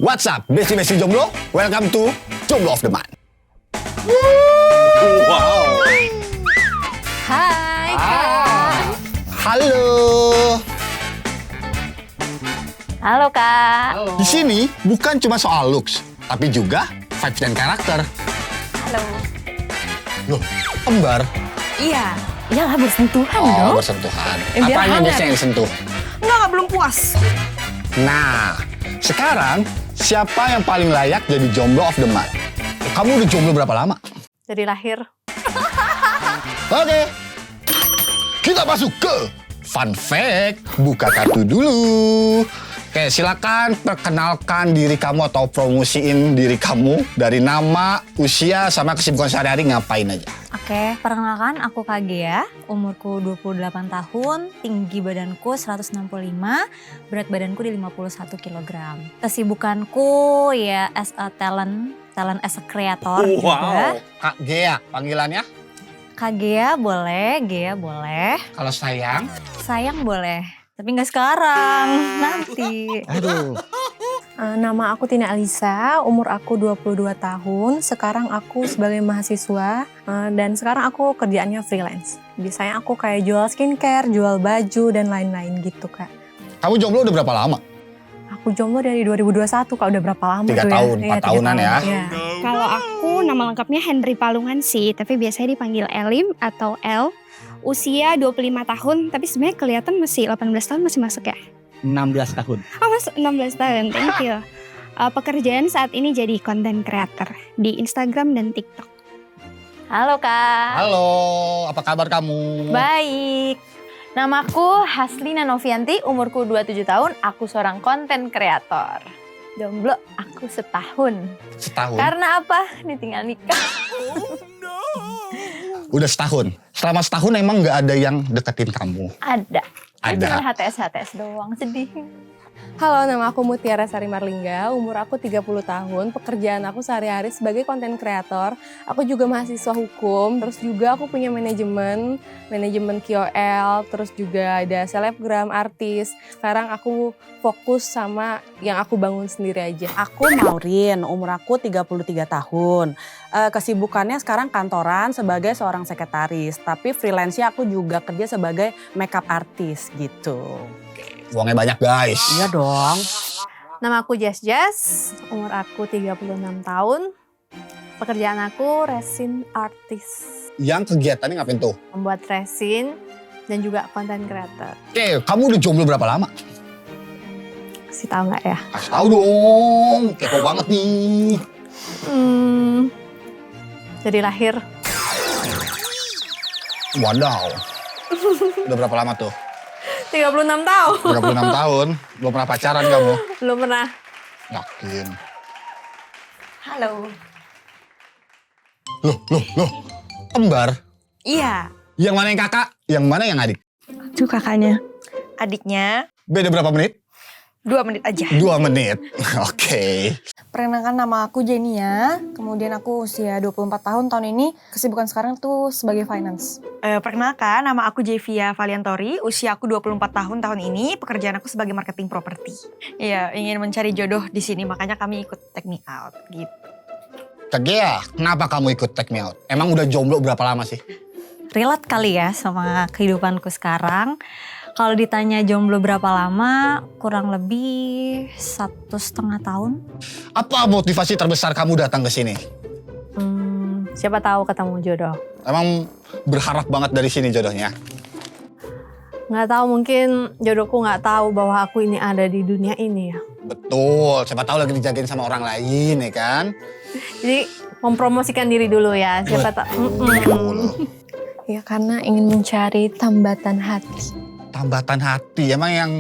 What's up, Besti Jomblo? Welcome to Jomblo of the Month. Wow. Hai, Kak. Halo. Halo, Kak. Di sini bukan cuma soal looks, tapi juga vibes dan karakter. Halo. Loh, kembar? Iya. Iyalah bersentuhan Oh, dong. bersentuhan. Biar Apanya hangat. biasanya yang disentuh? Enggak, belum puas. Nah, sekarang siapa yang paling layak jadi Jomblo of the Month? Kamu udah jomblo berapa lama? Dari lahir. Oke, kita masuk ke fun fact. Buka kartu dulu. Oke, silakan perkenalkan diri kamu atau promosiin diri kamu dari nama, usia, sama kesibukan sehari-hari ngapain aja. Oke, perkenalkan aku Kak Gea, umurku 28 tahun, tinggi badanku 165, berat badanku di 51 kg. Kesibukanku ya as a talent as a creator juga. Kak Gea, panggilannya? Kak Gea boleh, Gea boleh, Kalau sayang? sayang boleh. Tapi nggak sekarang, nanti. Aduh. Nama aku Tina Alisa, umur aku 22 tahun. Sekarang aku sebagai mahasiswa dan sekarang aku kerjaannya freelance. Biasanya aku kayak jual skincare, jual baju, dan lain-lain gitu, Kak. Kamu jomblo udah berapa lama? Aku jomblo dari 2021, Kak. Udah berapa lama 3 tuh tahun, ya? 4 tahunan ya. Iya. Kalau aku nama lengkapnya Henry Palungan sih, tapi biasanya dipanggil Elim atau El. Usia 25 tahun, tapi sebenarnya kelihatan masih 18 tahun masih masuk ya? 16 tahun. Oh masuk 16 tahun, thank you. Pekerjaan saat ini jadi content creator di Instagram dan TikTok. Halo Kak. Halo, apa kabar kamu? Baik. Namaku Haslina Novianti, umurku 27 tahun, aku seorang konten kreator. Jomblo aku setahun. Setahun? Karena apa? Ini tinggal nikah. Udah setahun. Selama setahun emang nggak ada yang deketin kamu? Ada. Ada. Cuma HTS doang, sedih. Halo, nama aku Mutiara Sari Marlingga, umur aku 30 tahun, pekerjaan aku sehari-hari sebagai konten kreator. Aku juga mahasiswa hukum, terus juga aku punya manajemen KOL, terus juga ada selebgram, artis. Sekarang aku fokus sama yang aku bangun sendiri aja. Aku Maureen, umur aku 33 tahun. Kesibukannya sekarang kantoran sebagai seorang sekretaris, tapi freelance-nya aku juga kerja sebagai makeup artist gitu. Uangnya banyak guys. Iya dong. Nama aku Jas, umur aku 36 tahun. Pekerjaan aku resin artist, Yang kegiatannya ngapain tuh? membuat resin dan juga konten creator. Oke, kamu udah jomblo berapa lama? Kasih tahu nggak ya? Kasih tahu dong, kepo banget nih. Dari lahir Wadaw. Udah berapa lama tuh? 36 tahun. 36 tahun, belum pernah pacaran kamu? Belum pernah. Yakin. Halo. Loh, kembar? Iya. Yang mana yang kakak, yang mana yang adik? Itu kakaknya. Adiknya Beda berapa menit? 2 menit aja. 2 menit. Oke. Perkenalkan nama aku Jenia, kemudian aku usia 24 tahun ini. Kesibukan sekarang tuh sebagai finance. Perkenalkan, nama aku Jevia Valiantori, usia aku 24 tahun ini, pekerjaan aku sebagai marketing properti. Iya, ingin mencari jodoh di sini, makanya kami ikut Take Me Out gitu. Kak Gea, kenapa kamu ikut Take Me Out? Emang udah jomblo berapa lama sih? Relate kali ya sama kehidupanku sekarang. Kalau ditanya jomblo berapa lama, kurang lebih 1,5 tahun. Apa motivasi terbesar kamu datang ke sini? Siapa tahu ketemu jodoh. Emang berharap banget dari sini jodohnya? Nggak tahu, mungkin jodohku nggak tahu bahwa aku ini ada di dunia ini ya. Betul, siapa tahu lagi dijagain sama orang lain ya kan? Jadi mempromosikan diri dulu ya. Siapa tahu. Betul. Ya karena ingin mencari tambatan hati. Tambatan hati, emang yang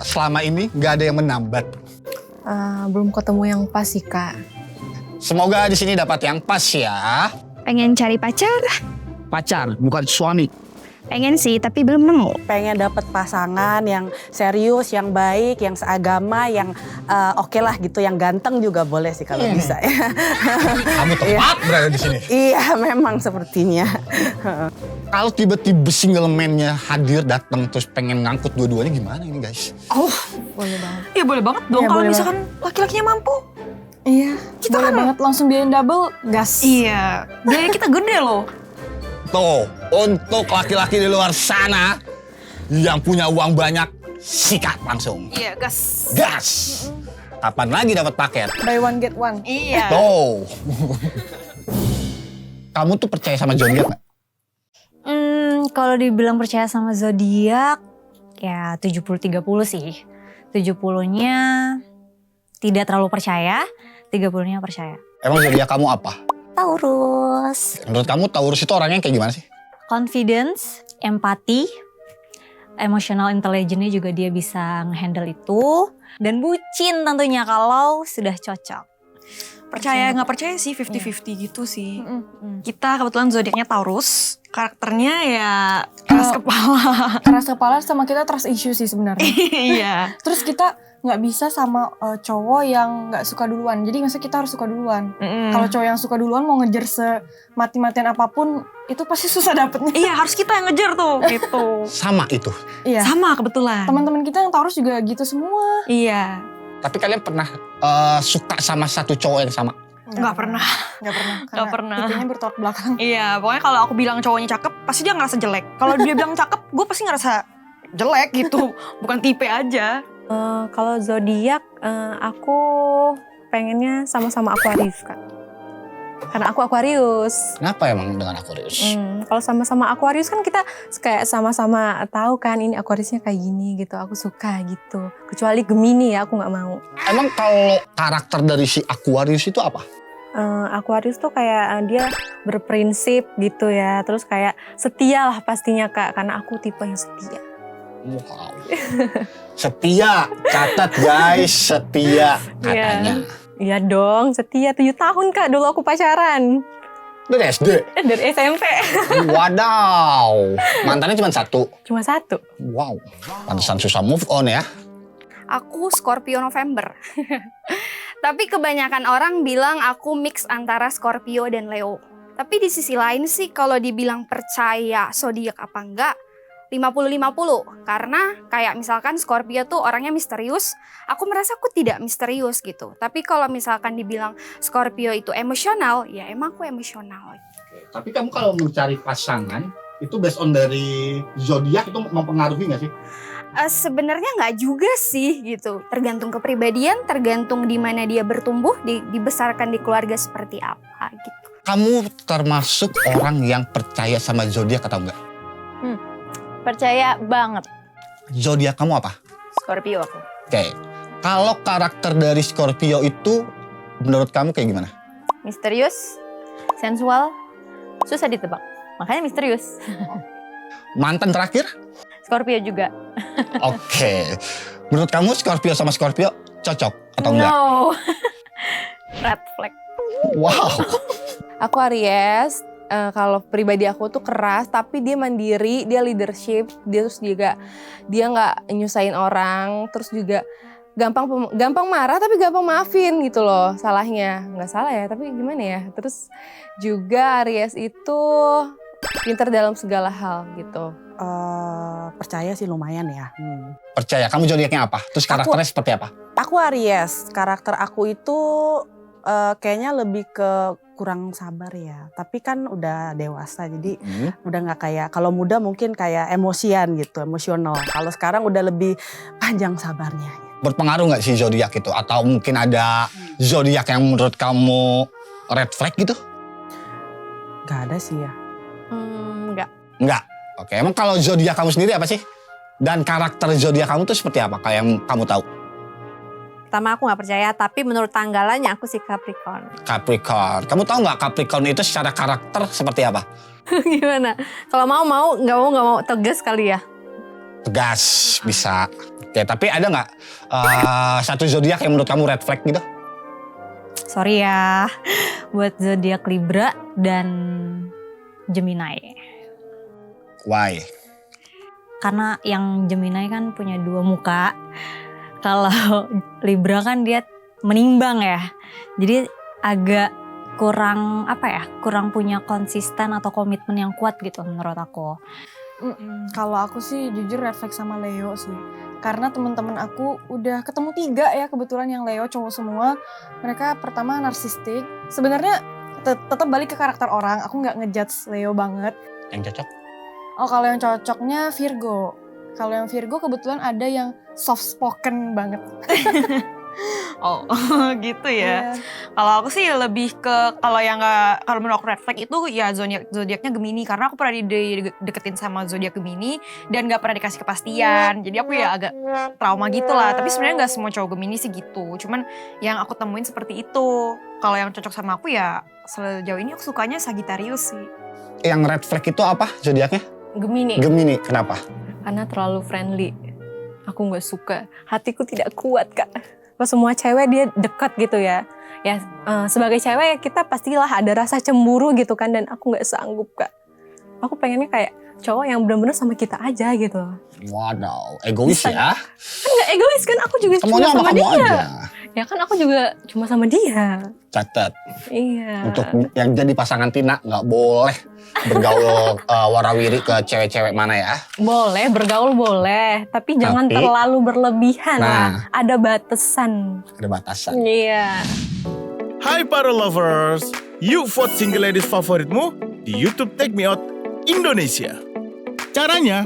selama ini nggak ada yang menambat. Belum ketemu yang pas sih, Kak. Semoga di sini dapat yang pas ya. Pengen cari pacar? Pacar, bukan suami. Pengen sih, tapi belum nemu. Pengen dapet pasangan yang serius, yang baik, yang seagama, yang oke lah gitu, yang ganteng juga boleh sih kalau bisa ya. Kamu tepat berada di sini. Iya, memang sepertinya. Kalau tiba-tiba single man-nya hadir datang terus pengen ngangkut dua-duanya gimana ini guys? Boleh banget. Ya boleh banget dong Ya, kalau boleh misalkan laki-lakinya mampu. Iya, Kita boleh kan- banget langsung biayain double, gas. Iya, biaya kita gede loh. Tuh, untuk laki-laki di luar sana yang punya uang banyak, sikat langsung. Iya, gas. Gas! Kapan lagi dapat paket? Buy one get one. Iya. Tuh. Kamu tuh percaya sama zodiak nggak? Kalau dibilang percaya sama zodiak, ya 70-30 sih. 70-nya tidak terlalu percaya, 30-nya percaya. Emang zodiak kamu apa? Taurus. Menurut kamu Taurus itu orangnya kayak gimana sih? Confidence, empati, emotional intelligence-nya juga dia bisa nge-handle itu. Dan bucin tentunya kalau sudah cocok. Percaya nggak percaya sih 50-50 gitu sih. Mm-mm. Kita kebetulan zodiaknya Taurus. Karakternya ya keras kepala. Keras kepala sama kita trust issue sih sebenarnya. Iya. Terus kita nggak bisa sama cowok yang nggak suka duluan. Jadi maksudnya kita harus suka duluan. Kalau cowok yang suka duluan mau ngejar semati-matian apapun, itu pasti susah dapetnya. Iya, harus kita yang ngejar tuh gitu. Sama itu. Iya. Sama kebetulan. Teman-teman kita yang Taurus juga gitu semua. Iya. Tapi kalian pernah suka sama satu cowok yang sama? Nggak pernah. Nggak pernah. Nggak pernah. Tipenya bertolak belakang. Iya, pokoknya kalau aku bilang cowoknya cakep, pasti dia ngerasa jelek. Kalau dia bilang cakep, gue pasti ngerasa jelek gitu. Bukan tipe aja. Kalau zodiak, aku pengennya sama-sama Aquarius kan. Karena aku Aquarius. Kenapa emang dengan Aquarius? Kalau sama-sama Aquarius kan kita kayak sama-sama tahu kan ini Aquariusnya kayak gini gitu. Aku suka gitu. Kecuali Gemini ya, aku nggak mau. Emang kalau karakter dari si Aquarius itu apa? Aquarius tuh kayak dia berprinsip gitu ya. Terus kayak setia lah pastinya Kak. Karena aku tipe yang setia. Wow. Setia, catat guys, setia katanya. Iya dong, setia 7 tahun Kak dulu aku pacaran. Dari SD? Dari SMP. Wadaw, mantannya cuma satu. Cuma satu. Wow, pantesan susah move on ya. Aku Scorpio November. Tapi kebanyakan orang bilang aku mix antara Scorpio dan Leo. Tapi di sisi lain sih kalau dibilang percaya zodiak apa enggak, 50-50. Karena kayak misalkan Scorpio tuh orangnya misterius, aku merasa aku tidak misterius gitu. Tapi kalau misalkan dibilang Scorpio itu emosional, ya emang aku emosional. Tapi kamu kalau mencari pasangan, itu based on dari zodiak itu mempengaruhi nggak sih? Sebenarnya nggak juga sih gitu. Tergantung kepribadian, tergantung di mana dia bertumbuh, dibesarkan di keluarga seperti apa gitu. Kamu termasuk orang yang percaya sama zodiak atau enggak? Percaya banget. Zodiak kamu apa? Scorpio aku. Oke, kalau karakter dari Scorpio itu menurut kamu kayak gimana? Misterius, sensual, susah ditebak. Makanya misterius. Mantan terakhir? Scorpio juga. Oke, menurut kamu Scorpio sama Scorpio cocok atau enggak? No. Red flag. Wow. Aku Aries. Kalau pribadi aku tuh keras, tapi dia mandiri, dia leadership, dia nggak nyusahin orang, terus juga gampang marah tapi gampang maafin gitu loh. Salahnya nggak salah ya, tapi gimana ya? Terus juga Aries itu pintar dalam segala hal gitu. Percaya sih lumayan ya. Percaya. Kamu zodiaknya apa? Terus karakternya seperti apa? Aku Aries, karakter aku itu kayaknya lebih ke kurang sabar ya. Tapi kan udah dewasa, jadi udah nggak kayak, kalau muda mungkin kayak emosian gitu, emosional. Kalau sekarang udah lebih panjang sabarnya. Berpengaruh nggak sih zodiak itu? Atau mungkin ada zodiak yang menurut kamu red flag gitu? Gak ada sih ya. Enggak. Enggak. Oke, emang kalau zodiak kamu sendiri apa sih? Dan karakter zodiak kamu tuh seperti apa? Kayak yang kamu tahu? Pertama aku nggak percaya, tapi menurut tanggalannya aku si Capricorn. Capricorn. Kamu tahu nggak Capricorn itu secara karakter seperti apa? Gimana? Kalau mau, nggak mau tegas kali ya. Tegas, bisa. Oke, tapi ada nggak satu zodiak yang menurut kamu red flag gitu? Sorry ya, buat zodiak Libra dan Gemini. Why? Karena yang Gemini kan punya 2 muka. Kalau Libra kan dia menimbang ya. Jadi agak kurang kurang punya konsisten atau komitmen yang kuat gitu menurut aku. Kalau aku sih jujur red flag sama Leo sih. Karena teman-teman aku udah ketemu 3 ya kebetulan yang Leo cowok semua. Mereka pertama narsistik. Sebenarnya tetap balik ke karakter orang. Aku nggak ngejudge Leo banget. Yang cocok? Oh kalau yang cocoknya Virgo. Kalau yang Virgo kebetulan ada yang soft spoken banget. Oh gitu ya. Iya. Kalau aku sih lebih ke kalau menurut aku red flag itu ya zodiaknya Gemini karena aku pernah deketin sama zodiak Gemini dan nggak pernah dikasih kepastian. Jadi aku ya agak trauma gitu lah. Tapi sebenarnya nggak semua cowok Gemini sih gitu. Cuman yang aku temuin seperti itu. Kalau yang cocok sama aku ya sejauh ini aku sukanya Sagittarius sih. Yang red flag itu apa zodiaknya? Gemini. Gemini. Kenapa? Karena terlalu friendly. Aku nggak suka. Hatiku tidak kuat, Kak. Kalau semua cewek dia dekat gitu ya. Ya sebagai cewek ya kita pastilah ada rasa cemburu gitu kan. Dan aku nggak sanggup, Kak. Aku pengennya kayak cowok yang benar-benar sama kita aja gitu. Waduh, egois ya. Kan nggak egois kan, aku juga Semuanya cuma sama kamu dia. aja. Ya kan aku juga cuma sama dia. Catat. Iya. Untuk yang jadi pasangan Tina nggak boleh bergaul warawiri ke cewek-cewek mana ya. Boleh, bergaul boleh. Tapi jangan terlalu berlebihan lah. Ada batasan. Ada batasan. Iya. Hai para lovers, yuk vote single ladies favoritmu di YouTube Take Me Out Indonesia. Caranya,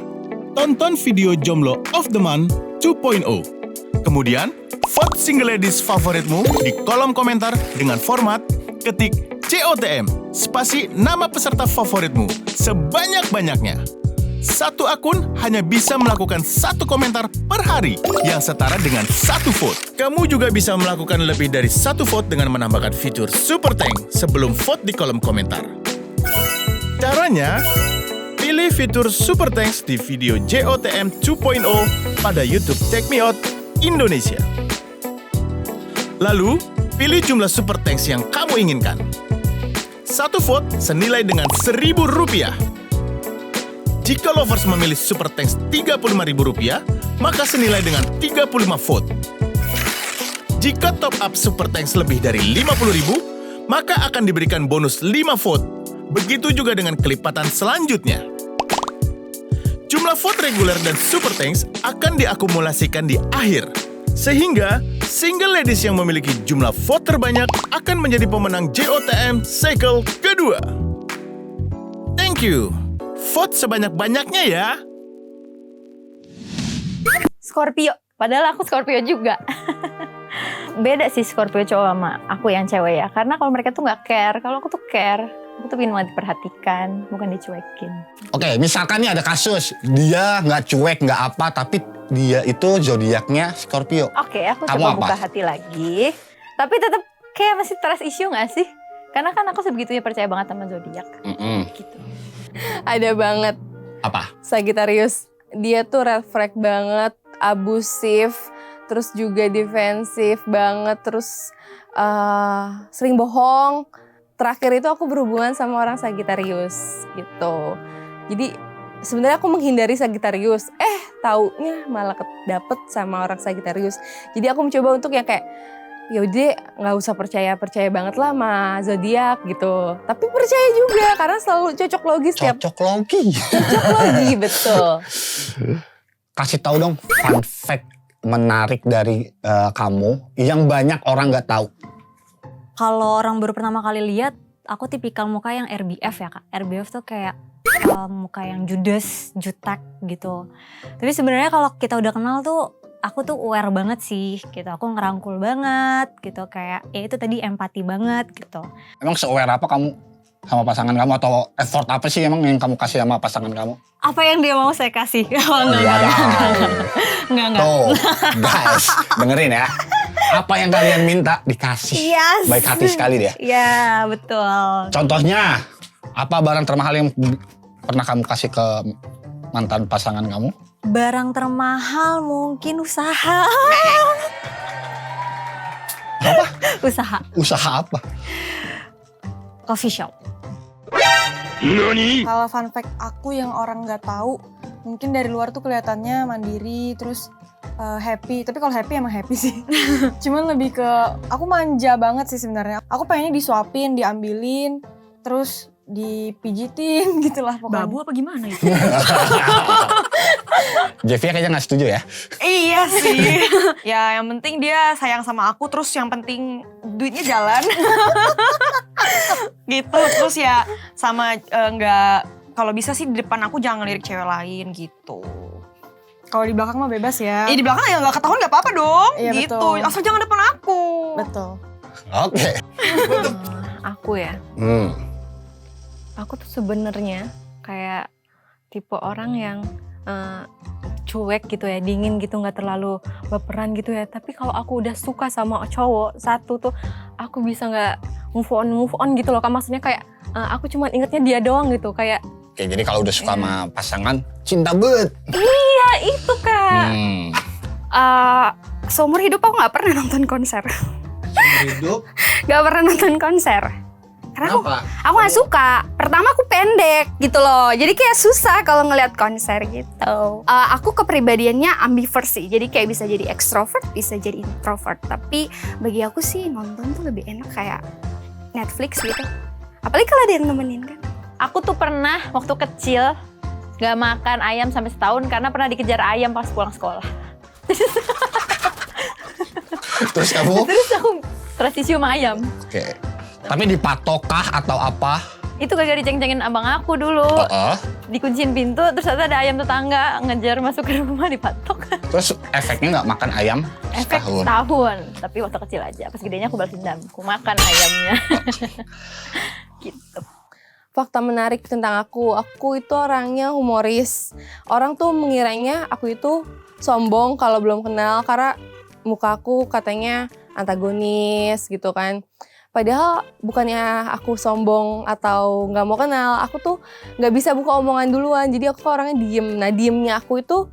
tonton video Jomblo of the Month 2.0. Kemudian, vote single ladies favoritmu di kolom komentar dengan format ketik COTM, spasi nama peserta favoritmu sebanyak-banyaknya. Satu akun hanya bisa melakukan 1 komentar per hari yang setara dengan 1 vote. Kamu juga bisa melakukan lebih dari 1 vote dengan menambahkan fitur Super Tank sebelum vote di kolom komentar. Caranya, pilih fitur Super Thanks di video JOTM 2.0 pada YouTube Take Me Out Indonesia. Lalu, pilih jumlah Super Thanks yang kamu inginkan. 1 vote senilai dengan Rp1.000. Jika lovers memilih Super Thanks Rp35.000, maka senilai dengan 35 vote. Jika top up Super Thanks lebih dari Rp50.000, maka akan diberikan bonus 5 vote. Begitu juga dengan kelipatan selanjutnya. Jumlah vote reguler dan Super Thanks akan diakumulasikan di akhir. Sehingga, single ladies yang memiliki jumlah vote terbanyak akan menjadi pemenang JOTM cycle kedua. Thank you. Vote sebanyak-banyaknya ya. Scorpio, padahal aku Scorpio juga. Beda sih Scorpio cowok sama aku yang cewek ya. Karena kalau mereka tuh nggak care, kalau aku tuh care. Aku tuh pengen banget diperhatikan, bukan dicuekin. Oke, misalkan nih ada kasus, dia nggak cuek, nggak apa, tapi dia itu zodiaknya Scorpio. Oke, aku Kamu coba apa? buka hati lagi. Tapi tetap kayak masih trust issue nggak sih? Karena kan aku sebegitunya percaya banget sama zodiak. Gitu. Ada banget. Apa? Sagittarius. Dia tuh red flag banget, abusif, terus juga defensif banget, terus sering bohong. Terakhir itu aku berhubungan sama orang Sagittarius gitu. Jadi sebenarnya aku menghindari Sagittarius. Taunya malah dapet sama orang Sagittarius. Jadi aku mencoba untuk yang kayak yaudah nggak usah percaya banget lah sama zodiak gitu. Tapi percaya juga karena selalu cocok logi setiap. Cocok logi. Cocok logi betul. Kasih tahu dong fun fact menarik dari kamu yang banyak orang nggak tahu. Kalau orang baru pertama kali lihat, aku tipikal muka yang RBF ya Kak. RBF tuh kayak muka yang judes, jutek gitu. Tapi sebenarnya kalau kita udah kenal tuh, aku tuh aware banget sih gitu. Aku ngerangkul banget gitu, kayak ya itu tadi empati banget gitu. Emang se-aware apa kamu sama pasangan kamu atau effort apa sih emang yang kamu kasih sama pasangan kamu? Apa yang dia mau saya kasih? Enggak. Tuh, guys, dengerin ya. Apa yang kalian minta dikasih. Yes. Baik hati sekali dia. Iya, betul. Contohnya, apa barang termahal yang pernah kamu kasih ke mantan pasangan kamu? Barang termahal mungkin usaha. Apa? Usaha. Usaha apa? Coffee shop. Kalau fun fact aku yang orang nggak tahu, mungkin dari luar tuh kelihatannya mandiri, terus happy. Tapi kalau happy emang happy sih. Cuman lebih ke aku manja banget sih sebenarnya. Aku pengennya disuapin, diambilin, terus dipijitin gitulah pokoknya. Babu apa gimana itu? Jeffy kayaknya nggak setuju ya. Iya sih. Ya yang penting dia sayang sama aku, terus yang penting duitnya jalan. Gitu. Terus ya sama nggak, kalau bisa sih di depan aku jangan ngelirik cewek lain gitu. Kalau di belakang mah bebas ya. Di belakang ya nggak ketahuan nggak apa-apa dong. Iya, gitu. betul. Asal jangan depan aku. Betul. Oke. Aku ya, aku tuh sebenarnya kayak tipe orang yang cuek gitu ya, dingin gitu, nggak terlalu baperan gitu ya. Tapi kalau aku udah suka sama cowok satu tuh, aku bisa nggak move on gitu loh. Maksudnya kayak aku cuma ingetnya dia doang gitu, kayak. Oke, jadi kalau udah suka sama pasangan, cinta banget. Iya itu Kak. Seumur hidup aku nggak pernah nonton konser. Hidup. Gak pernah nonton konser. Karena Kenapa? aku gak suka. Pertama aku pendek gitu loh. Jadi kayak susah kalau ngeliat konser gitu. Aku kepribadiannya ambivert sih. Jadi kayak bisa jadi extrovert, bisa jadi introvert. Tapi bagi aku sih nonton tuh lebih enak kayak Netflix gitu. Apalagi kalau ada yang nemenin kan. Aku tuh pernah waktu kecil gak makan ayam sampai setahun karena pernah dikejar ayam pas pulang sekolah. Terus kamu? Terus aku transisi sama ayam. Oke. Tapi dipatokkah atau apa? Itu kagak diceng-cengin abang aku dulu. Dikunciin pintu, terus ada ayam tetangga ngejar masuk ke rumah, dipatok. Terus efeknya nggak makan ayam Efek setahun? setahun, tapi waktu kecil aja. Pas gedenya aku balas dendam, aku makan ayamnya. Gitu. Fakta menarik tentang aku itu orangnya humoris. Orang tuh mengiranya aku itu sombong kalau belum kenal karena muka aku katanya antagonis gitu kan. Padahal bukannya aku sombong atau nggak mau kenal, aku tuh nggak bisa buka omongan duluan. Jadi aku orangnya diem. Nah diemnya aku itu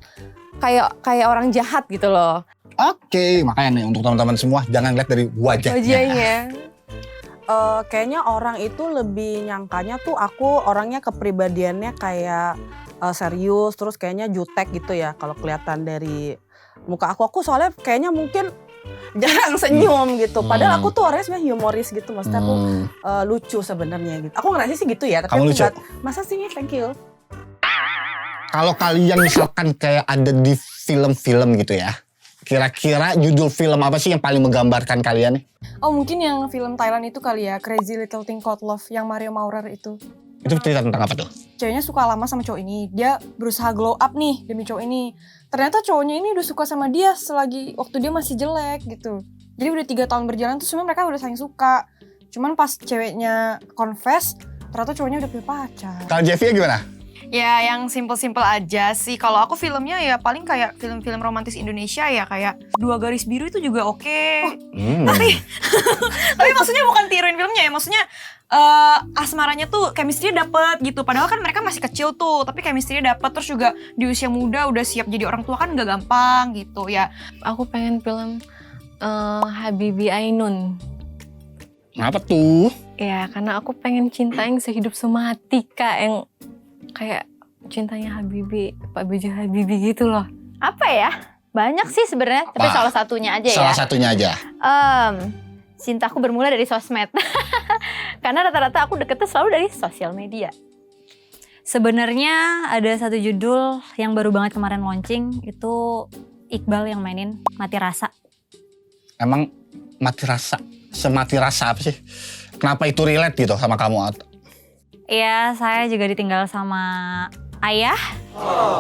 kayak orang jahat gitu loh. Oke, makanya nih untuk teman-teman semua jangan lihat dari wajahnya. Wajahnya. Kayaknya orang itu lebih nyangkanya tuh aku orangnya kepribadiannya kayak serius, terus kayaknya jutek gitu ya kalau kelihatan dari muka aku soalnya kayaknya mungkin jarang senyum gitu. Padahal aku tuh orangnya sebenarnya humoris gitu, maksudnya aku lucu sebenarnya gitu. Aku ngerasa sih gitu ya, tapi Kamu aku lucu? nggak, masa sih, thank you. Kalau kalian misalkan kayak ada di film-film gitu ya, kira-kira judul film apa sih yang paling menggambarkan kalian nih? Oh mungkin yang film Thailand itu kali ya, Crazy Little Thing Called Love yang Mario Maurer itu. Itu cerita tentang apa tuh? Ceweknya suka lama sama cowok ini, dia berusaha glow up nih demi cowok ini. Ternyata cowoknya ini udah suka sama dia selagi waktu dia masih jelek gitu. Jadi udah 3 tahun berjalan tuh sebenarnya mereka udah saling suka. Cuman pas ceweknya confess, ternyata cowoknya udah punya pacar. Kalau Jeffy gimana? Ya yang simple-simple aja sih. Kalau aku filmnya ya paling kayak film-film romantis Indonesia ya, kayak Dua Garis Biru itu juga oke. Tapi maksudnya bukan tiruin filmnya ya, maksudnya asmaranya tuh chemistry-nya dapet gitu. Padahal kan mereka masih kecil tuh, tapi chemistry-nya dapet. Terus juga di usia muda udah siap jadi orang tua kan gak gampang gitu ya. Aku pengen film Habibie Ainun. Kenapa tuh? Ya karena aku pengen cinta yang sehidup semati Kak, yang kayak cintanya Habibie, Pak B.J. Habibie gitu loh. Apa ya? Banyak sih sebenarnya, tapi Apa? salah satunya aja ya. Salah satunya aja. Cintaku bermula dari sosmed. Karena rata-rata aku deketnya selalu dari sosial media. Sebenarnya ada satu judul yang baru banget kemarin launching, itu Iqbal yang mainin, Mati Rasa. Emang mati rasa, semati rasa apa sih? Kenapa itu relate gitu sama kamu? Iya, saya juga ditinggal sama ayah.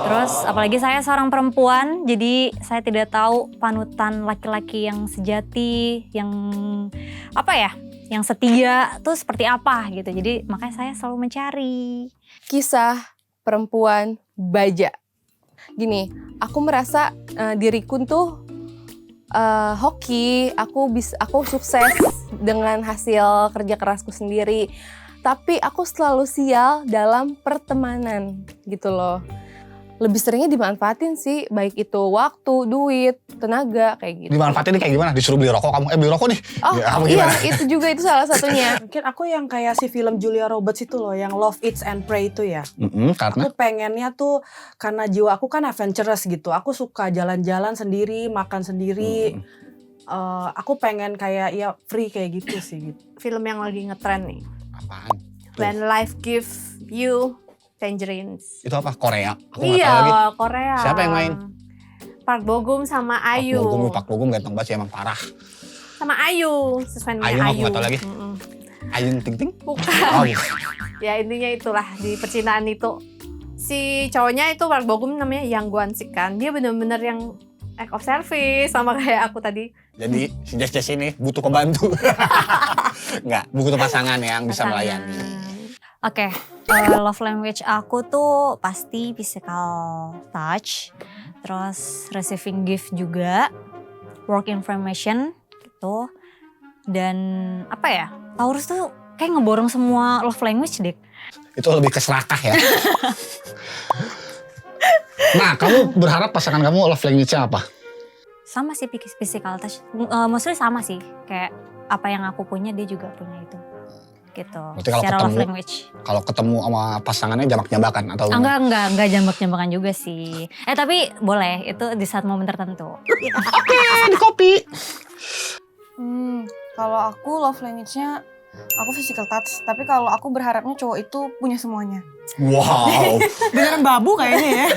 Terus apalagi saya seorang perempuan, jadi saya tidak tahu panutan laki-laki yang sejati, yang apa ya, yang setia tuh seperti apa gitu. Jadi makanya saya selalu mencari. Kisah perempuan baja. Gini, aku merasa diriku tuh hoki, aku sukses dengan hasil kerja kerasku sendiri. Tapi aku selalu sial dalam pertemanan gitu loh. lebih seringnya dimanfaatin sih, baik itu waktu, duit, tenaga kayak gitu. Dimanfaatin kayak gimana? Disuruh beli rokok kamu, beli rokok nih. Oh Ya, apa iya, gimana? itu juga itu salah satunya. Mungkin aku yang kayak si film Julia Roberts itu loh, yang Love Eats and Pray itu ya. Karena Aku pengennya tuh, karena jiwa aku kan adventurous gitu. Aku suka jalan-jalan sendiri, makan sendiri. Aku pengen kayak ya free kayak gitu sih. Gitu. Film yang lagi ngetren nih. apaan? Tuh. When Life Give You Tangerines. Itu apa? Korea? Aku nggak Iya, tahu lagi. Korea. Siapa yang main? Park Bo Gum sama Ayu. Pak Bogum ganteng banget sih, emang parah. Sama Ayu, sesuai namanya Ayu mah aku Ayu. nggak tahu lagi. Ayun Ting Ting? Bukan. Oh, iya. Ya intinya itulah di percintaan itu. Si cowoknya itu Park Bo Gum namanya Yang Gwan Sik kan. Dia bener-bener yang act of service sama kayak aku tadi. Jadi si Jess ini butuh pembantu. Enggak, butuh pasangan yang bisa melayani. Oke, love language aku tuh pasti physical touch, terus receiving gift juga, work information gitu, dan apa ya, Taurus tuh kayak ngeborong semua love language deh. Itu lebih ke serakah ya. Nah, kamu berharap pasangan kamu love language-nya apa? Sama sih physical touch, mostly sama sih, kayak apa yang aku punya dia juga punya itu. Gitu, Berarti kalau secara love ketemu- language. Kalau ketemu sama pasangannya jamak-jamakan atau Enggak jambak-jambakan juga sih. Tapi boleh, itu di saat momen tertentu. di kopi. Kalau aku love language-nya aku physical touch, tapi kalau aku berharapnya cowok itu punya semuanya. Wow. Beneran babu kayaknya ya.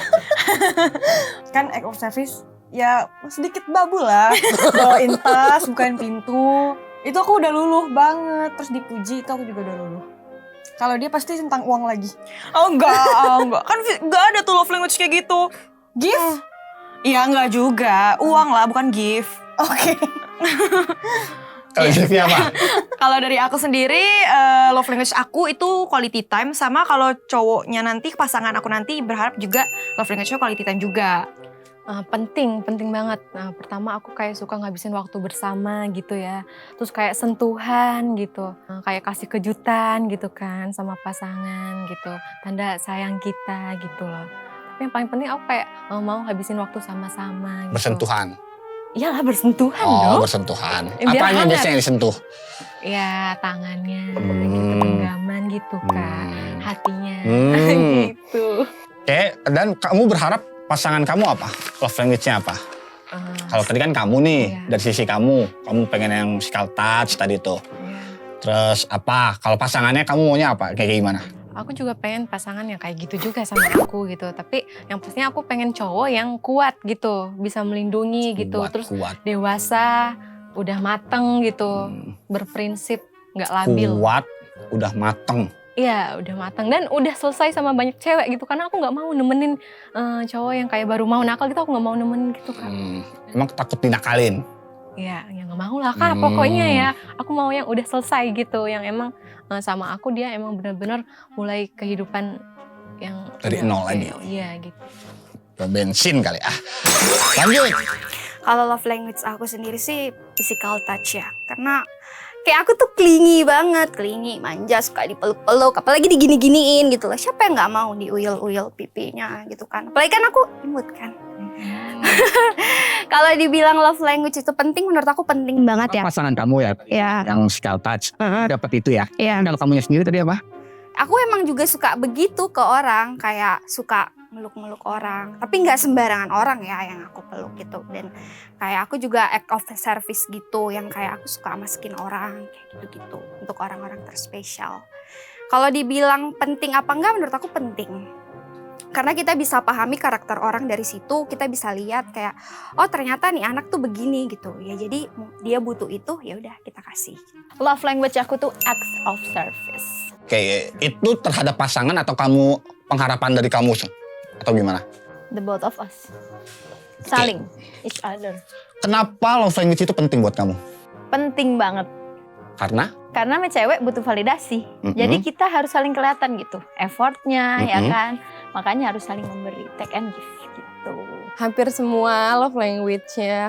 Kan act of service ya sedikit babu lah. Bawain tas, bukain pintu. Itu aku udah luluh banget. Terus dipuji itu aku juga udah luluh. Kalau dia pasti tentang uang lagi. Oh enggak. Kan enggak ada tuh love language kayak gitu. Gift? Iya enggak juga. Uang lah bukan gift. Oke. Kalau Jeffy apa? Kalau dari aku sendiri, love language aku itu quality time. Sama kalau cowoknya nanti, pasangan aku nanti berharap juga love language-nya quality time juga. Penting banget. Nah, pertama aku kayak suka ngabisin waktu bersama gitu ya. Terus kayak sentuhan gitu. Kayak kasih kejutan gitu kan sama pasangan gitu. Tanda sayang kita gitu loh. Tapi yang paling penting aku kayak mau habisin waktu sama-sama gitu. Bersentuhan. Iyalah bersentuhan Oh, dong. bersentuhan. Biar Apanya hangat. biasanya yang disentuh? Ya tangannya gitu, genggaman gitu kan. Hatinya Hmm. gitu. Oke, dan kamu berharap pasangan kamu apa? Love language-nya apa? Kalau tadi kan kamu nih, Iya. dari sisi kamu pengen yang physical touch tadi tuh. Ya. Terus apa? Kalau pasangannya kamu maunya apa? Kayak gimana? Aku juga pengen pasangan yang kayak gitu juga sama aku gitu. Tapi yang pastinya aku pengen cowok yang kuat gitu. Bisa melindungi gitu. Terus Kuat. dewasa, udah mateng gitu. Berprinsip, gak labil. Kuat, udah mateng. Iya udah mateng. Dan udah selesai sama banyak cewek gitu. Karena aku gak mau nemenin cowok yang kayak baru mau nakal gitu. Aku gak mau nemenin gitu kan. Emang takut dinakalin? Ya gak mau lah kak. Pokoknya ya aku mau yang udah selesai gitu. Yang emang sama aku dia emang benar-benar mulai kehidupan yang Dari udah nol oke. lagi. Iya gitu. Bensin kali ah. Lanjut. Kalau love language aku sendiri sih physical touch ya. Karena kayak aku tuh clingy banget, manja, suka dipeluk-peluk, apalagi digini-giniin gitu loh. Siapa yang nggak mau diuyel-uyel pipinya gitu kan. Apalagi kan aku imut kan. Kalau dibilang love language itu penting, menurut aku penting banget ya. Pasangan kamu ya, Ya, yang physical touch. Dapat itu ya. ya. Kalau kamunya sendiri tadi apa? Aku emang juga suka begitu ke orang, kayak suka meluk-meluk orang. Tapi nggak sembarangan orang ya yang aku peluk gitu. Dan kayak aku juga act of service gitu, yang kayak aku suka masukin orang kayak gitu-gitu untuk orang-orang terspesial. Kalau dibilang penting apa enggak, menurut aku penting. Karena kita bisa pahami karakter orang dari situ, kita bisa lihat kayak oh ternyata nih anak tuh begini gitu. Ya jadi dia butuh itu, ya udah kita kasih. Love language aku tuh acts of service. Oke, itu terhadap pasangan atau kamu pengharapan dari kamu atau gimana? The both of us. Saling each other. Kenapa love language itu penting buat kamu? Penting banget. Karena Karena sama cewek butuh validasi. Jadi kita harus saling kelihatan gitu. Effortnya ya kan. Makanya harus saling memberi. Take and give gitu. Hampir semua love language-nya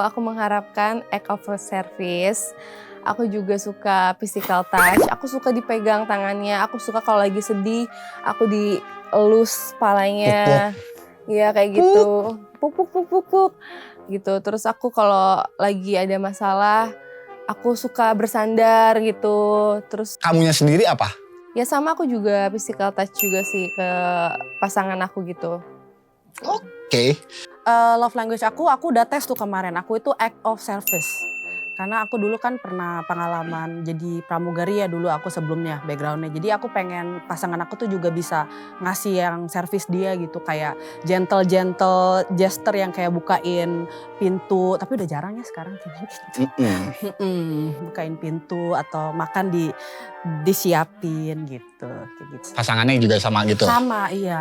aku mengharapkan act of service. Aku juga suka physical touch, aku suka dipegang tangannya, aku suka kalau lagi sedih, aku dielus palanya. Iya kayak gitu. Puk gitu. Terus aku kalau lagi ada masalah, aku suka bersandar gitu. Terus Kamunya sendiri apa? ya sama aku juga physical touch juga sih ke pasangan aku gitu. Oke. Love language aku udah tes tuh kemarin. Aku itu act of service. Karena aku dulu kan pernah pengalaman jadi pramugari ya dulu aku sebelumnya backgroundnya. Jadi aku pengen pasangan aku tuh juga bisa ngasih yang service dia gitu. Kayak gentle gesture yang kayak bukain pintu. Tapi udah jarang ya sekarang kayak gitu. Bukain pintu atau makan disiapin gitu. Kayak gitu. Pasangannya juga sama gitu? Sama iya.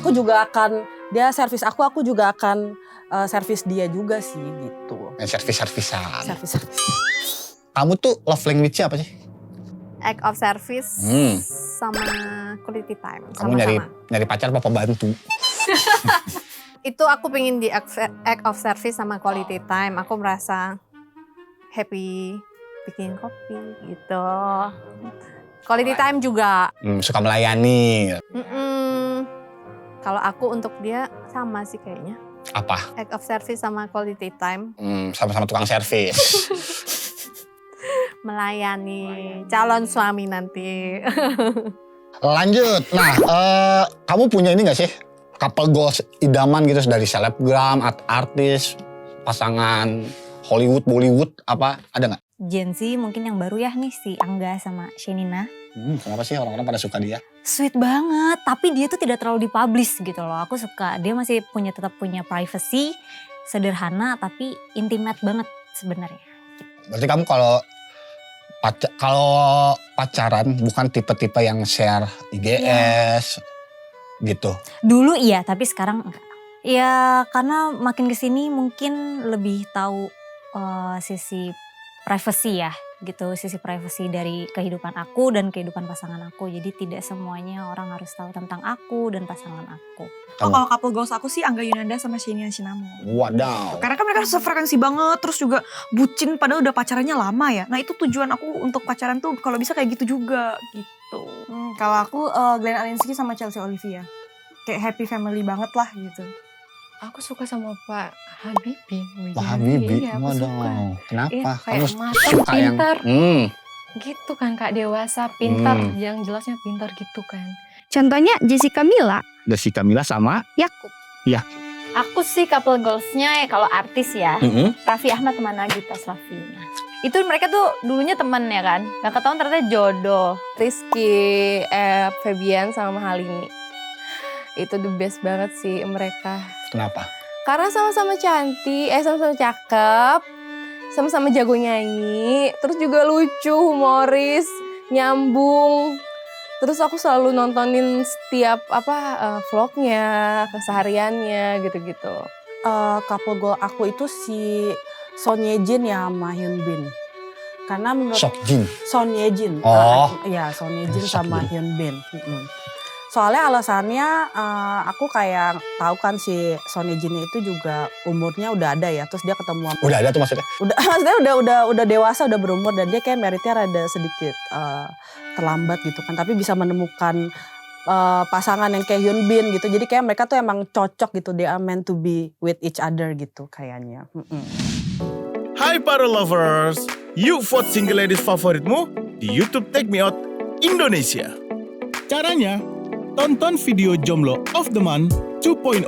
Aku juga akan, dia service aku juga akan servis dia juga sih gitu. Servis-servisan. Servis. Kamu tuh love language-nya apa sih? Act of service sama quality time. Kamu nyari pacar apa pembantu? Itu aku pengen di act of service sama quality time. Aku merasa happy bikin kopi gitu. Quality time juga. Suka melayani. Kalau aku untuk dia sama sih kayaknya. Apa? Act of service sama quality time. Sama-sama tukang servis. Melayani calon suami nanti. Lanjut. Nah, kamu punya ini gak sih? Couple goals idaman gitu dari selebgram, artis, pasangan Hollywood, Bollywood, apa? Ada gak? Gen Z mungkin yang baru ya nih si Angga sama Shenina. Kenapa sih orang-orang pada suka dia? Sweet banget, tapi dia tuh tidak terlalu dipublish gitu loh. Aku suka, dia masih tetap punya privacy, sederhana tapi intimate banget sebenarnya. Berarti kamu kalau pacaran bukan tipe-tipe yang share IGS gitu? Dulu iya, tapi sekarang enggak. Ya karena makin kesini mungkin lebih tahu sisi privacy ya gitu, sisi privacy dari kehidupan aku dan kehidupan pasangan aku. Jadi tidak semuanya orang harus tahu tentang aku dan pasangan aku. Kalau couple goals aku sih Angga Yunanda sama Shenia Shinamo. Wadaw. Karena kan mereka sefrekuensi banget, terus juga bucin padahal udah pacarannya lama ya. Nah itu tujuan aku untuk pacaran tuh kalau bisa kayak gitu juga gitu. Kalau aku Glenn Alinsky sama Chelsea Olivia. Kayak happy family banget lah gitu. Aku suka sama Pak Habibie. Pak Habibie, Iya, aku suka. Kenapa? Iya, Kamu kayak matang, suka yang pintar. Gitu kan Kak, dewasa, pintar, yang jelasnya pintar gitu kan. Contohnya Jessica Mila, Jessica Mila sama Yakub. Aku sih couple goals-nya kalau artis ya. Raffi Ahmad sama Nagita Slavina. Itu mereka tuh dulunya teman ya kan. Gak ketahuan ternyata jodoh. Rizky, Febian sama Mahalini. Itu the best banget sih mereka. Kenapa? Karena sama-sama cantik, sama-sama cakep, sama-sama jago nyanyi, terus juga lucu, humoris, nyambung. Terus aku selalu nontonin setiap vlognya, kesehariannya gitu-gitu. Couple goal aku itu si Son Ye Jin ya sama Hyun Bin. Karena menurut Son Ye Jin. Iya, Son Ye Jin sama Hyun Bin. Soalnya alasannya aku kayak tahu kan si Son Ye Jin itu juga umurnya udah ada ya, terus dia ketemu sama, udah ada tuh maksudnya? Udah dewasa, udah berumur, dan dia kayak meritnya rada sedikit terlambat gitu kan, tapi bisa menemukan pasangan yang kayak Hyun Bin gitu. Jadi kayak mereka tuh emang cocok gitu, they are meant to be with each other gitu kayaknya. Hai para lovers, yuk vote single ladies favoritmu di YouTube Take Me Out Indonesia. Caranya, tonton video Jomblo of the Month 2.0.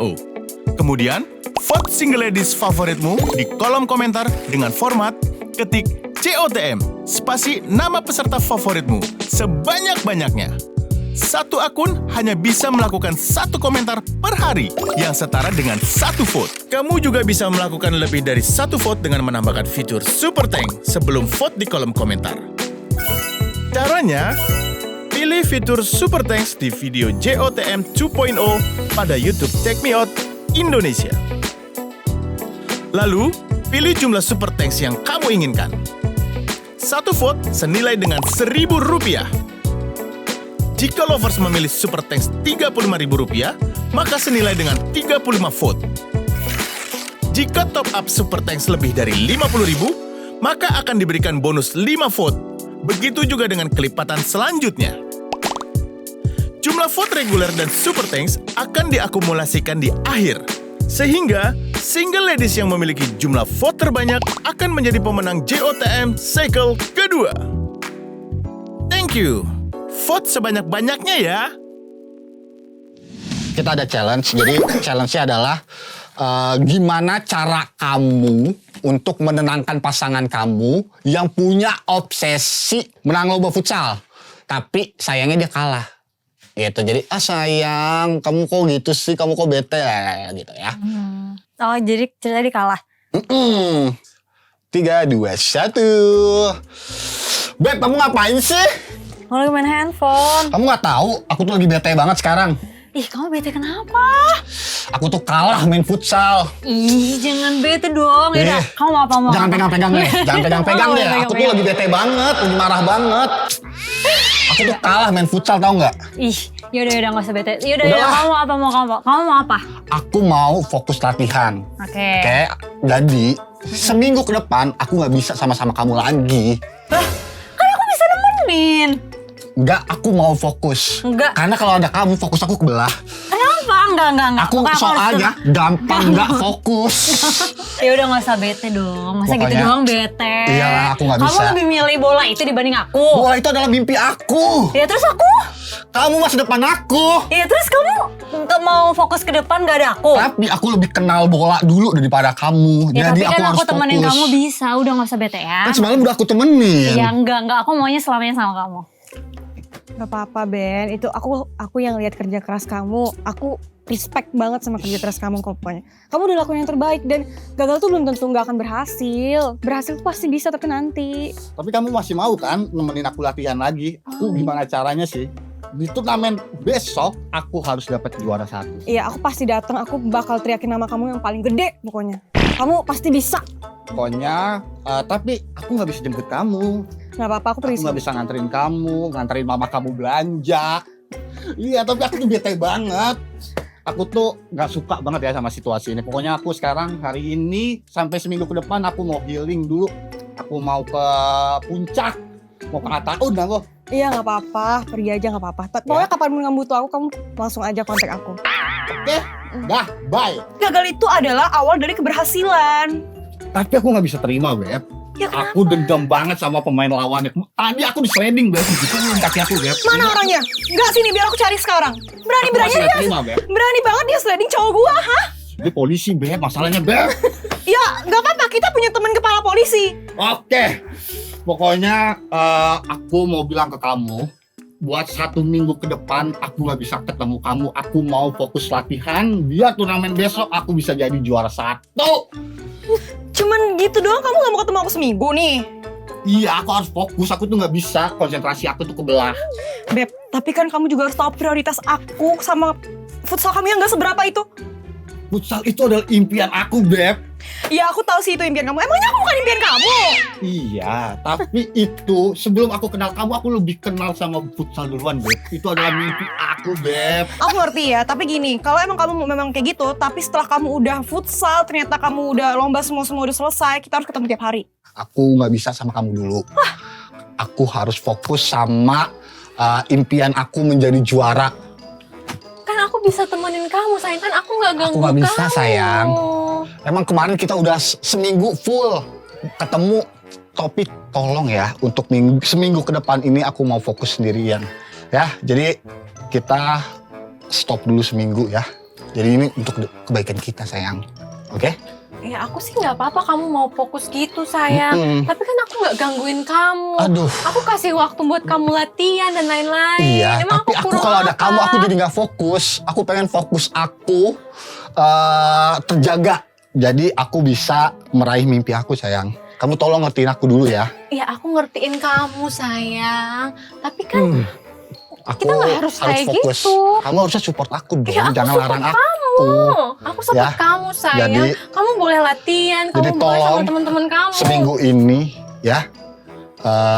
Kemudian, vote single ladies favoritmu di kolom komentar dengan format ketik COTM, spasi nama peserta favoritmu sebanyak-banyaknya. Satu akun hanya bisa melakukan satu komentar per hari yang setara dengan satu vote. Kamu juga bisa melakukan lebih dari satu vote dengan menambahkan fitur Super Tank sebelum vote di kolom komentar. Caranya, pilih fitur Super Thanks di video JOTM 2.0 pada YouTube Take Me Out Indonesia. Lalu, pilih jumlah Super Thanks yang kamu inginkan. Satu vote senilai dengan Rp1.000. Jika lovers memilih Super Thanks Rp35.000, maka senilai dengan 35 vote. Jika top up Super Thanks lebih dari Rp50.000, maka akan diberikan bonus 5 vote. Begitu juga dengan kelipatan selanjutnya. jumlah vote reguler dan super thanks akan diakumulasikan di akhir. Sehingga, single ladies yang memiliki jumlah vote terbanyak akan menjadi pemenang JOTM cycle kedua. Thank you. Vote sebanyak-banyaknya ya. Kita ada challenge. Jadi challenge-nya adalah gimana cara kamu untuk menenangkan pasangan kamu yang punya obsesi menang lomba futsal. Tapi sayangnya dia kalah. Gitu. Jadi sayang, kamu kok gitu sih, kamu kok bete gitu ya. Oh jadi cerita dia kalah. 3, 2, 1. Beb, kamu ngapain sih? Mau lagi main handphone. Kamu nggak tahu, aku tuh lagi bete banget sekarang. Ih kamu bete kenapa? Aku tuh kalah main futsal. Ih jangan bete dong. Yaudah, kamu mau apa? Jangan pegang-pegang deh, jangan pegang-pegang deh. Aku tuh lagi bete banget, lagi marah banget. Aku tuh kalah main futsal, tau nggak? Ih, yaudah nggak usah bete. Yaudah, Udahlah. kamu mau apa? Kamu mau apa? Aku mau fokus latihan. Oke. Jadi seminggu ke depan aku nggak bisa sama-sama kamu lagi. Kan aku bisa nemenin. Enggak, aku mau fokus. Enggak. Karena kalau ada kamu, fokus aku kebelah. Kenapa? Enggak. Aku Pokoknya soalnya harus gampang nggak fokus. Ya udah nggak usah bete dong. Masa gitu Pokoknya, doang bete? iyalah, aku nggak bisa. Kamu lebih milih bola itu dibanding aku. Bola itu adalah mimpi aku. Ya terus aku? Kamu masa depan aku. Ya terus kamu nggak mau fokus ke depan gak ada aku? Tapi aku lebih kenal bola dulu daripada kamu. Ya Jadi tapi aku kan harus aku temenin fokus. kamu bisa. Udah nggak usah bete ya. Kan semalam udah aku temenin. Ya enggak. Aku maunya selamanya sama kamu. Gak apa-apa Ben, itu aku yang lihat kerja keras kamu. Aku respect banget sama kerja keras kamu kok pokoknya. Kamu udah lakuin yang terbaik dan gagal tuh belum tentu gak akan berhasil. Berhasil tuh pasti bisa tapi nanti. Tapi kamu masih mau kan nemenin aku latihan lagi? Aku gimana caranya sih? Di turnamen besok aku harus dapat juara 1. Iya aku pasti datang, aku bakal teriakin nama kamu yang paling gede pokoknya. Kamu pasti bisa. Pokoknya, tapi aku nggak bisa jemput kamu. Gak apa-apa, aku Aku pergi. nggak bisa nganterin kamu, nganterin mama kamu belanja. Iya, tapi aku tuh bete banget. Aku tuh nggak suka banget ya sama situasi ini. Pokoknya aku sekarang hari ini sampai seminggu ke depan aku mau healing dulu. Aku mau ke puncak, mau ke tahun aku. Iya gak apa-apa, pergi aja gak apa-apa. Pokoknya kapanpun kamu butuh aku, kamu langsung aja kontak aku. Oke, dah, bye. Gagal itu adalah awal dari keberhasilan. Tapi aku nggak bisa terima, Beb. Ya kenapa? Aku dendam banget sama pemain lawannya. Tadi aku di sliding, Beb. Gituin kaki aku, Beb. Mana orangnya? Enggak sini, biar aku cari sekarang. Berani-beraninya Aku dia, terima, Beb. berani banget dia sliding cowok gua, hah? Dia polisi, Beb. Masalahnya, Beb. Ya gak apa-apa, kita punya teman kepala polisi. Oke. Pokoknya aku mau bilang ke kamu, buat 1 minggu ke depan aku nggak bisa ketemu kamu. Aku mau fokus latihan, biar turnamen besok aku bisa jadi juara 1. Cuman gitu doang, kamu gak mau ketemu aku seminggu nih? Iya, aku harus fokus. Aku tuh nggak bisa, konsentrasi aku tuh kebelah. Beb, tapi kan kamu juga harus tahu prioritas aku sama futsal kamu yang gak seberapa itu. Futsal itu adalah impian aku, Beb. Ya aku tahu sih itu impian kamu. Emangnya aku bukan impian kamu? Iya, tapi itu sebelum aku kenal kamu, aku lebih kenal sama futsal duluan, Beb. Itu adalah mimpi aku, Beb. Aku ngerti ya, tapi gini, kalau emang kamu memang kayak gitu, tapi setelah kamu udah futsal, ternyata kamu udah lomba semua udah selesai, kita harus ketemu tiap hari. Aku nggak bisa sama kamu dulu. Aku harus fokus sama impian aku menjadi juara. Kan aku bisa temenin kamu, sayang. Kan aku nggak ganggu Aku nggak bisa, kamu. sayang. Emang kemarin kita udah seminggu full ketemu. Tapi tolong ya, untuk seminggu ke depan ini aku mau fokus sendirian. Ya, jadi kita stop dulu seminggu ya. Jadi ini untuk kebaikan kita, sayang. Oke? Ya aku sih nggak apa-apa kamu mau fokus gitu, sayang. Tapi kan aku nggak gangguin kamu. Aduh. Aku kasih waktu buat kamu latihan dan lain-lain. Iya, Emang tapi aku kurang kalau ada apa? kamu aku jadi nggak fokus. Aku pengen fokus aku terjaga. Jadi aku bisa meraih mimpi aku, sayang. Kamu tolong ngertiin aku dulu ya. Ya aku ngertiin kamu, sayang. Tapi kan Aku kita nggak harus kayak fokus. gitu. Kamu harusnya support aku dong. Ya aku Jangan support larang kamu. aku. Aku support Ya. kamu, sayang. Jadi- kamu boleh latihan, Jadi kamu boleh sama tolong teman-teman kamu. Seminggu ini ya,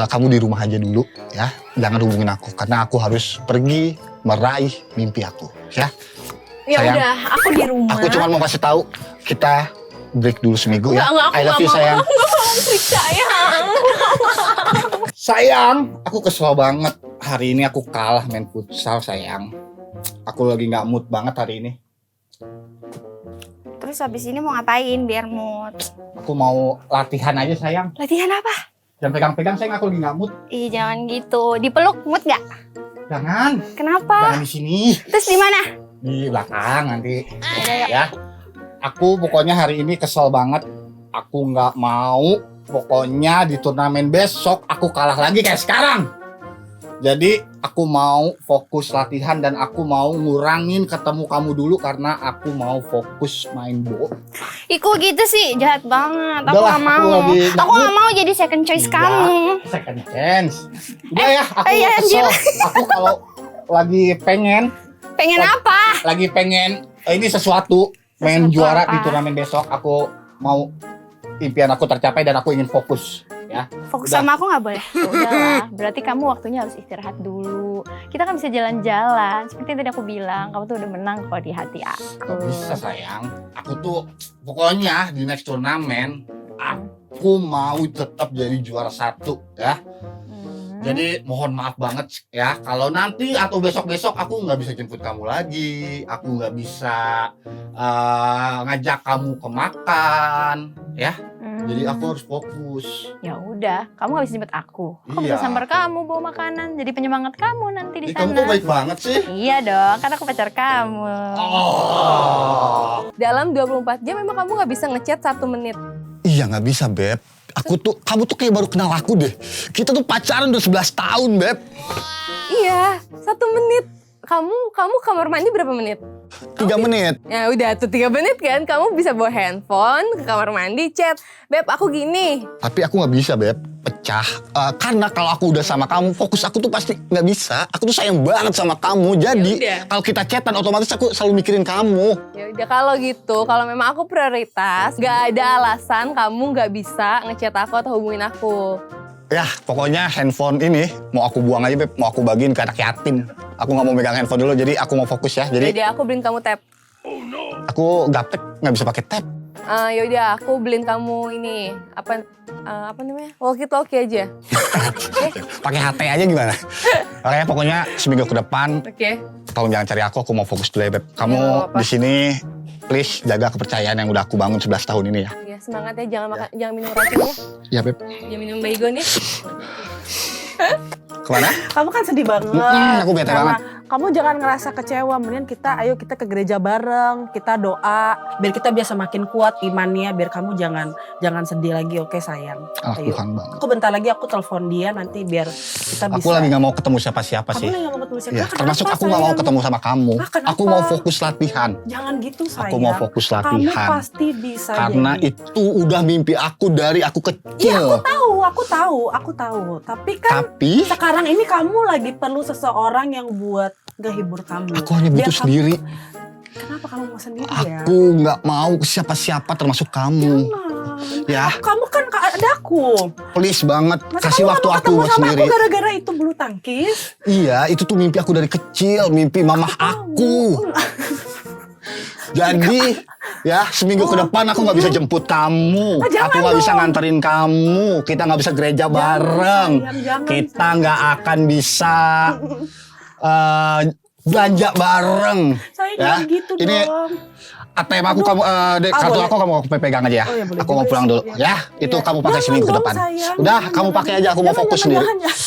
kamu di rumah aja dulu ya. Jangan hubungin aku karena aku harus pergi meraih mimpi aku ya. Ya sayang. udah, aku di rumah. Aku cuma mau kasih tahu kita break dulu seminggu ya. Enggak, aku I love nggak you, mau. sayang. Aku nggak mau percaya. Sayang, aku kesel banget. Hari ini aku kalah main futsal, sayang. Aku lagi nggak mood banget hari ini. Terus habis ini mau ngapain biar mood? Aku mau latihan aja sayang. Latihan apa? Jangan pegang-pegang sayang, aku lagi nggak mood. Ih, jangan gitu. Dipeluk mood nggak? Jangan. Kenapa? Jangan di sini. Terus di mana? Di belakang nanti. Ya. Aku pokoknya hari ini kesel banget. Aku nggak mau. Pokoknya di turnamen besok aku kalah lagi kayak sekarang. Jadi aku mau fokus latihan dan aku mau ngurangin ketemu kamu dulu karena aku mau fokus main bola. Iku gitu sih, jahat banget. Aku Udah lah, gak mau. lagi Aku gak mau jadi second choice Iya, kamu. Second chance. Udah ya, aku iya, kesel. Aku kalau lagi pengen apa? lagi pengen ini sesuatu main Sesuatu juara apa? di turnamen besok. Aku mau impian aku tercapai dan aku ingin fokus ya. Fokus Udah. sama aku gak boleh. Udahlah, berarti kamu waktunya harus istirahat dulu. Kita kan bisa jalan-jalan. Seperti yang tadi aku bilang, kamu tuh udah menang kok di hati aku. Gak bisa sayang. Aku tuh pokoknya di next turnamen aku mau tetap jadi juara 1 ya. Jadi mohon maaf banget ya kalau nanti atau besok-besok aku nggak bisa jemput kamu lagi, aku nggak bisa ngajak kamu ke makan ya. Jadi aku harus fokus. Ya udah, kamu gak bisa jemput aku. Aku bisa Iya. sambar kamu bawa makanan, jadi penyemangat kamu nanti di Ih, kamu sana. kok baik banget sih. Iya dong, karena aku pacar kamu. Oh. Dalam 24 jam memang kamu nggak bisa ngechat 1 menit. Iya nggak bisa Beb. Kamu tuh kayak baru kenal aku deh. Kita tuh pacaran udah 11 tahun Beb. Iya, 1 menit. Kamu kamar mandi berapa menit? 3 menit. Ya udah tuh 3 menit kan, kamu bisa bawa handphone ke kamar mandi, chat. Beb, aku gini. Tapi aku nggak bisa Beb, pecah. Karena kalau aku udah sama kamu, fokus aku tuh pasti nggak bisa. Aku tuh sayang banget sama kamu. Jadi Yaudah. kalau kita chatan otomatis aku selalu mikirin kamu. Ya udah kalau gitu, kalau memang aku prioritas, gak ada alasan kamu nggak bisa ngechat aku atau hubungin aku. Ya pokoknya handphone ini mau aku buang aja Beb, mau aku bagiin ke anak yatim. Aku nggak mau megang handphone dulu, jadi aku mau fokus ya. Jadi Yaudah aku beliin kamu tab. aku gaptek nggak bisa pakai tab. Yaudah aku beliin kamu ini apa namanya, walkie-talkie aja. Pakai HT aja gimana? Oke, pokoknya seminggu ke depan Oke. tolong jangan cari aku mau fokus dulu ya Beb. Kamu Ya, nggak apa-apa. di sini please jaga kepercayaan yang udah aku bangun 11 tahun ini ya. Ya semangat ya, jangan minum racun ya. Ya Beb. Jangan minum baygon ya. Kemana? Kamu kan sedih banget. Aku bete banget. Kamu jangan ngerasa kecewa. Mendingan ayo kita ke gereja bareng, kita doa biar kita biasa makin kuat imannya, biar kamu jangan sedih lagi, oke sayang. Ayo. Tuhan banget. Aku bentar lagi aku telepon dia nanti biar kita bisa. Aku lagi nggak mau ketemu siapa-siapa Kamu sih. lagi nggak mau ketemu siapa? Ya, Kenapa, termasuk aku nggak mau sayang? ketemu sama kamu. Kenapa? Aku mau fokus latihan. Jangan gitu sayang. Aku mau fokus Kamu latihan. pasti bisa. Karena jadi. itu udah mimpi aku dari aku Iya kecil. aku tahu. Tapi kan Tapi sekarang ini kamu lagi perlu seseorang yang buat ngehibur kamu. aku hanya Biar butuh kamu- sendiri. Kenapa kamu mau sendiri ya? Aku nggak mau ke siapa-siapa termasuk kamu. Jangan. Ya, Kamu kan ada aku. please banget Masa kasih kamu waktu nggak mau aku ketemu buat sama sendiri. aku gara-gara itu bulu tangkis? Iya, itu tuh mimpi aku dari kecil, mimpi mamah aku. Jadi, ya seminggu ke depan aku nggak bisa jemput kamu, jangan aku nggak bisa dong. nganterin kamu, kita nggak bisa gereja bareng, jangan, kita nggak akan bisa belanja bareng. Sayang Ya, jangan gitu ini dong. ATM aku kamu, kartu boleh. aku kamu pegang aja ya. Oh, ya, boleh Aku mau juga pulang sih, dulu, ya. ya. Itu Iya. kamu pakai Jangan seminggu ke dong, depan. sayang. Udah, Jangan, kamu pakai aja. Aku mau Jangan, fokus jangan, sendiri. jangan.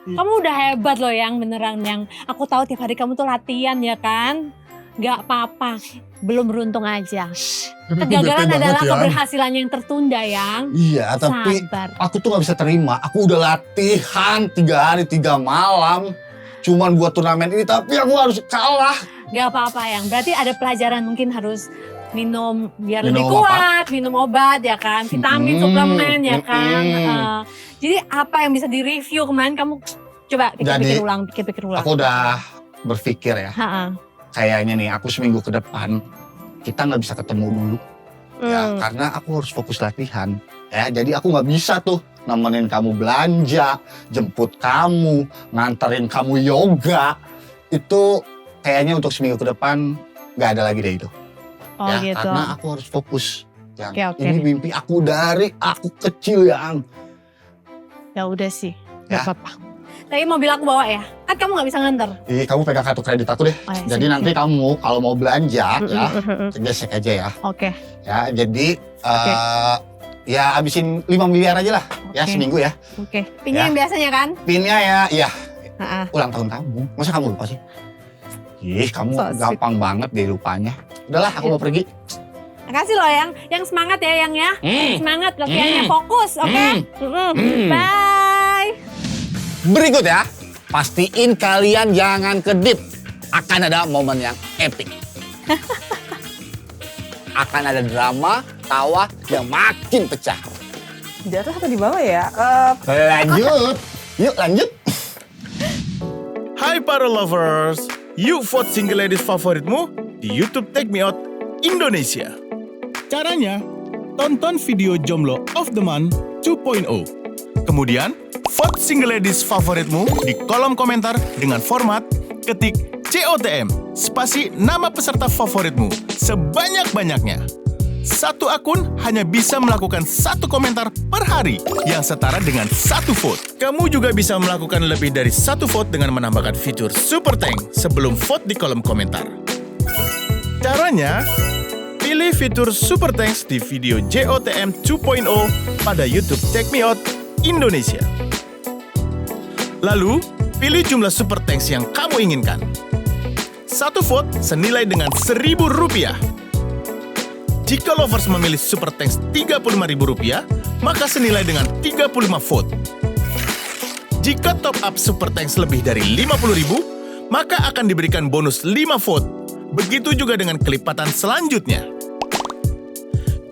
Kamu udah hebat loh yang beneran yang aku tahu tiap hari kamu tuh latihan ya kan? Gak apa-apa, belum beruntung aja. Kegagalan adalah keberhasilan yang tertunda yang. Iya, tapi Sabar. aku tuh nggak bisa terima. Aku udah latihan 3 hari 3 malam. Cuman buat turnamen ini, tapi aku harus kalah. Gak apa-apa yang. Berarti ada pelajaran mungkin harus minum biar Minum lebih kuat, minum obat ya kan, vitamin, suplemen ya kan. Jadi apa yang bisa direview kemarin kamu coba pikir-pikir Jadi, ulang, pikir-pikir ulang. Aku udah berpikir ya, Ha-ha. kayaknya nih aku seminggu ke depan kita nggak bisa ketemu dulu. Ya, karena aku harus fokus latihan. Ya, jadi aku nggak bisa tuh nemenin kamu belanja, jemput kamu, nganterin kamu yoga. Itu kayaknya untuk seminggu ke depan nggak ada lagi deh itu. Oh Ya, gitu. karena aku harus fokus. Yang Oke. ini mimpi aku dari aku kecil yang. Ya udah sih, Ya. gak apa-apa. Tapi mobil aku bawa ya. Kan kamu nggak bisa nganter. Kamu pegang kartu kredit aku deh. Oh, ya, Jadi sip. nanti kamu kalau mau belanja ya, gesek aja ya. Oke. Ya, jadi ya habisin 5 miliar aja lah ya Oke. seminggu ya. Oke. Pinnya Ya. yang biasanya kan? Pinnya ya, iya. Heeh. Ulang tahun kamu. Masa kamu lupa sih? Ih, kamu So sweet. gampang banget deh lupanya. Udahlah, aku mau pergi. Makasih loh yang semangat ya yang ya. Semangat latihannya fokus, oke? Bye. Berikut ya, pastiin kalian jangan kedip. Akan ada momen yang epic. Akan ada drama, tawa yang makin pecah. Di atas atau di bawah ya? Lanjut. Yuk lanjut. Hai para lovers, yuk vote single ladies favoritmu di YouTube Take Me Out Indonesia. Caranya, tonton video Jomblo of the Month 2.0. Kemudian, vote single ladies favoritmu di kolom komentar dengan format ketik COTM, spasi nama peserta favoritmu sebanyak-banyaknya. Satu akun hanya bisa melakukan 1 komentar per hari yang setara dengan 1 vote. Kamu juga bisa melakukan lebih dari 1 vote dengan menambahkan fitur Super Tank sebelum vote di kolom komentar. Caranya, pilih fitur Super Thanks di video JOTM 2.0 pada YouTube Take Me Out Indonesia. Lalu, pilih jumlah Super Thanks yang kamu inginkan. 1 vote senilai dengan Rp1.000. Jika lovers memilih Super Thanks Rp35.000, maka senilai dengan 35 vote. Jika top up Super Thanks lebih dari Rp50.000, maka akan diberikan bonus 5 vote. Begitu juga dengan kelipatan selanjutnya.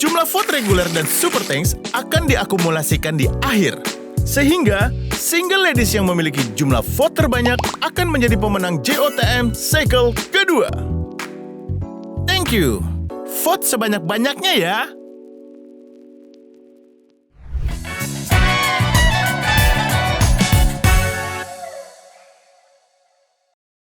Jumlah vote reguler dan Super Thanks akan diakumulasikan di akhir. Sehingga, single ladies yang memiliki jumlah vote terbanyak akan menjadi pemenang JOTM cycle kedua. Thank you. Vote sebanyak-banyaknya ya.